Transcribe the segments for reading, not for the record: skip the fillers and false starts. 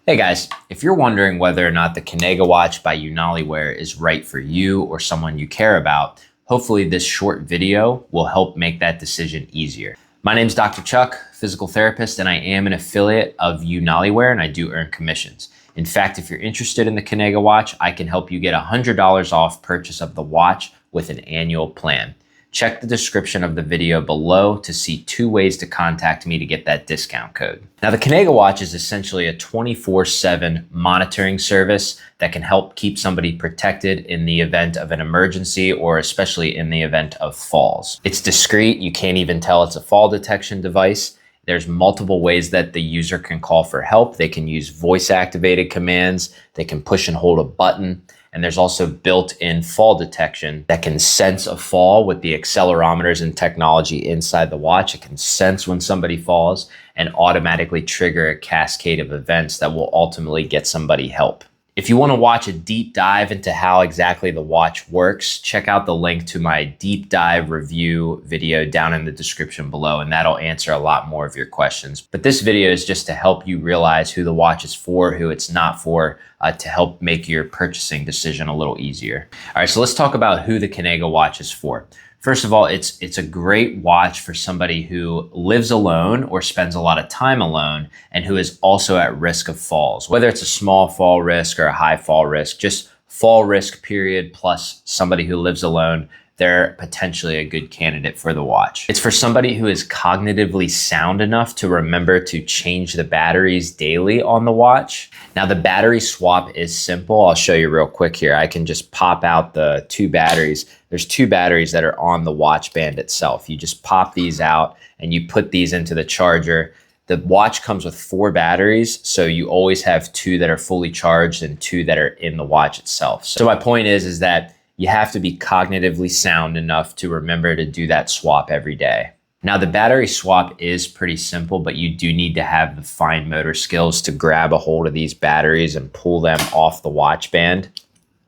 Hey guys, if you're wondering whether or not the Kanega Watch by UnaliWear is right for you or someone you care about, hopefully this short video will help make that decision easier. My name's Dr. Chuck, physical therapist, and I am an affiliate of UnaliWear and I do earn commissions. In fact, if you're interested in the Kanega Watch, I can help you get $100 off purchase of the watch with an annual plan. Check the description of the video below to see 2 ways to contact me to get that discount code. Now, the Kanega Watch is essentially a 24/7 monitoring service that can help keep somebody protected in the event of an emergency or especially in the event of falls. It's discreet. You can't even tell it's a fall detection device. There's multiple ways that the user can call for help. They can use voice-activated commands. They can push and hold a button. And there's also built-in fall detection that can sense a fall with the accelerometers and technology inside the watch. It can sense when somebody falls and automatically trigger a cascade of events that will ultimately get somebody help. If you want to watch a deep dive into how exactly the watch works, check out the link to my deep dive review video down in the description below, and that'll answer a lot more of your questions. But this video is just to help you realize who the watch is for, who it's not for, to help make your purchasing decision a little easier. All right, so let's talk about who the Kanega Watch is for. First of all, it's a great watch for somebody who lives alone or spends a lot of time alone and who is also at risk of falls. Whether it's a small fall risk or a high fall risk, just fall risk period plus somebody who lives alone, they're potentially a good candidate for the watch. It's for somebody who is cognitively sound enough to remember to change the batteries daily on the watch. Now, the battery swap is simple. I'll show you real quick here. I can just pop out the 2 batteries. There's 2 batteries that are on the watch band itself. You just pop these out and you put these into the charger. The watch comes with 4 batteries, so you always have 2 that are fully charged and 2 that are in the watch itself. So my point is that you have to be cognitively sound enough to remember to do that swap every day. Now, the battery swap is pretty simple, but you do need to have the fine motor skills to grab a hold of these batteries and pull them off the watch band,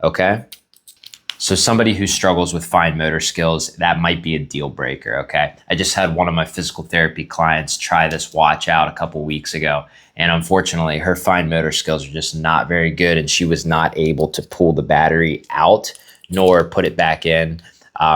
okay? So somebody who struggles with fine motor skills, that might be a deal breaker, okay? I just had one of my physical therapy clients try this watch out a couple weeks ago, and unfortunately, her fine motor skills are just not very good, and she was not able to pull the battery out nor put it back in.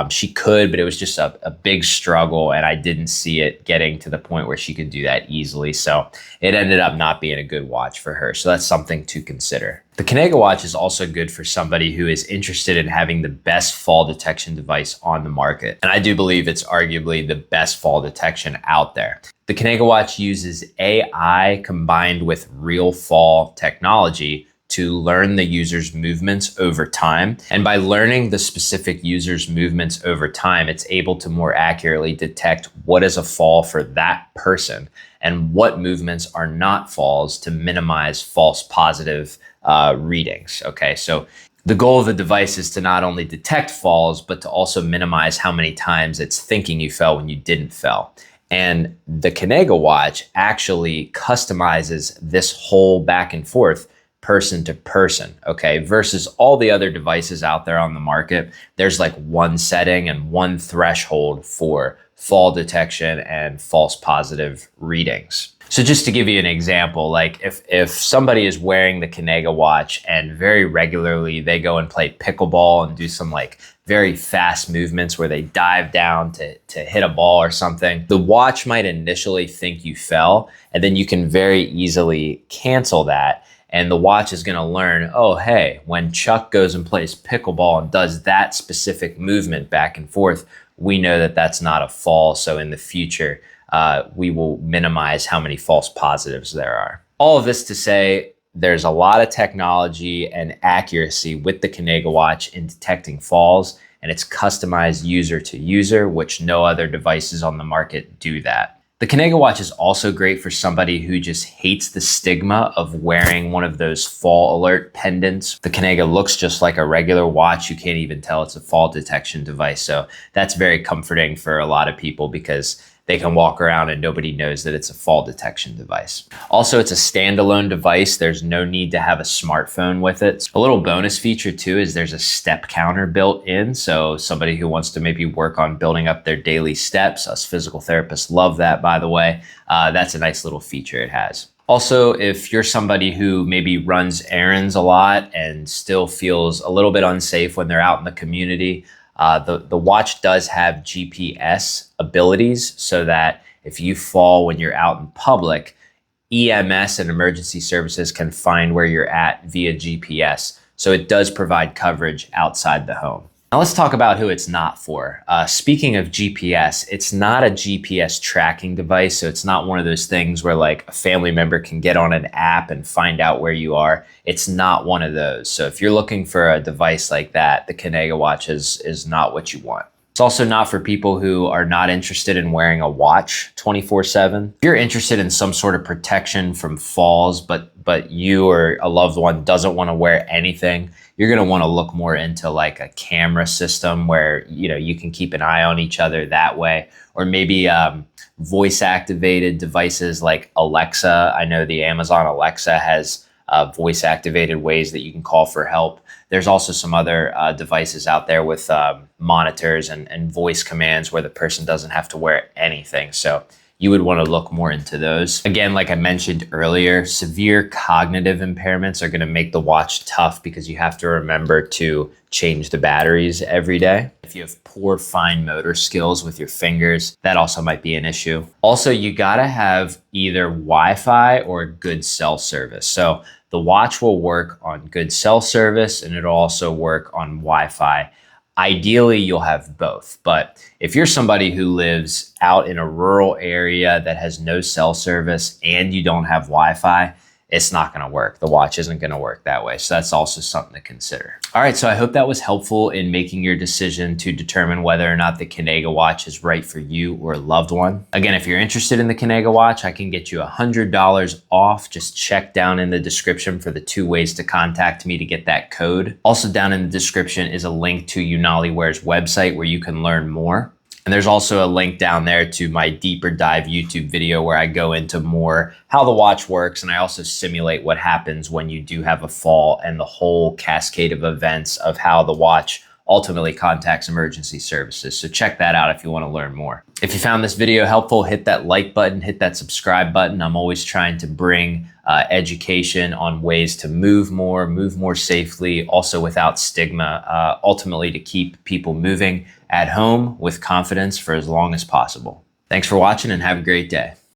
She could, but it was just a big struggle, and I didn't see it getting to the point where she could do that easily. So it ended up not being a good watch for her. So that's something to consider. The Kanega Watch is also good for somebody who is interested in having the best fall detection device on the market. And I do believe it's arguably the best fall detection out there. The Kanega Watch uses AI combined with real fall technology to learn the user's movements over time. And by learning the specific user's movements over time, it's able to more accurately detect what is a fall for that person and what movements are not falls to minimize false positive readings, okay? So the goal of the device is to not only detect falls, but to also minimize how many times it's thinking you fell when you didn't fall. And the Kanega Watch actually customizes this whole back and forth person to person, okay? Versus all the other devices out there on the market, there's like one setting and one threshold for fall detection and false positive readings. So just to give you an example, like if somebody is wearing the Kanega Watch and very regularly they go and play pickleball and do some like very fast movements where they dive down to hit a ball or something, the watch might initially think you fell, and then you can very easily cancel that. And the watch is going to learn, oh, hey, when Chuck goes and plays pickleball and does that specific movement back and forth, we know that that's not a fall. So in the future, we will minimize how many false positives there are. All of this to say, there's a lot of technology and accuracy with the Kanega Watch in detecting falls, and it's customized user to user, which no other devices on the market do that. The Kanega Watch is also great for somebody who just hates the stigma of wearing one of those fall alert pendants. The Kanega looks just like a regular watch. You can't even tell it's a fall detection device. So that's very comforting for a lot of people because they can walk around and nobody knows that it's a fall detection device. Also, it's a standalone device. There's no need to have a smartphone with it. A little bonus feature too is there's a step counter built in. So somebody who wants to maybe work on building up their daily steps, us physical therapists love that, by the way. That's a nice little feature it has. Also, if you're somebody who maybe runs errands a lot and still feels a little bit unsafe when they're out in the community, the watch does have GPS abilities so that if you fall when you're out in public, EMS and emergency services can find where you're at via GPS. So it does provide coverage outside the home. Now let's talk about who it's not for. Speaking of GPS, it's not a GPS tracking device. So it's not one of those things where like a family member can get on an app and find out where you are. It's not one of those. So if you're looking for a device like that, the Kanega Watch is not what you want. It's also not for people who are not interested in wearing a watch 24/7. If you're interested in some sort of protection from falls, but you or a loved one doesn't want to wear anything, you're going to want to look more into like a camera system where, you can keep an eye on each other that way, or maybe voice activated devices like Alexa. I know the Amazon Alexa has voice activated ways that you can call for help. There's also some other devices out there with monitors and voice commands where the person doesn't have to wear anything. So you would want to look more into those. Again, like I mentioned earlier, severe cognitive impairments are going to make the watch tough because you have to remember to change the batteries every day. If you have poor fine motor skills with your fingers, that also might be an issue. Also, you got to have either Wi-Fi or good cell service. So the watch will work on good cell service and it'll also work on Wi-Fi. Ideally, you'll have both. But if you're somebody who lives out in a rural area that has no cell service and you don't have Wi-Fi, it's not going to work. The watch isn't going to work that way. So that's also something to consider. All right, so I hope that was helpful in making your decision to determine whether or not the Kanega Watch is right for you or a loved one. Again, if you're interested in the Kanega Watch, I can get you $100 off. Just check down in the description for the 2 ways to contact me to get that code. Also down in the description is a link to UnaliWear's website where you can learn more. And there's also a link down there to my deeper dive YouTube video where I go into more how the watch works. And I also simulate what happens when you do have a fall and the whole cascade of events of how the watch ultimately contacts emergency services. So check that out if you want to learn more. If you found this video helpful, hit that like button, hit that subscribe button. I'm always trying to bring education on ways to move more safely, also without stigma, ultimately to keep people moving at home with confidence for as long as possible. Thanks for watching and have a great day.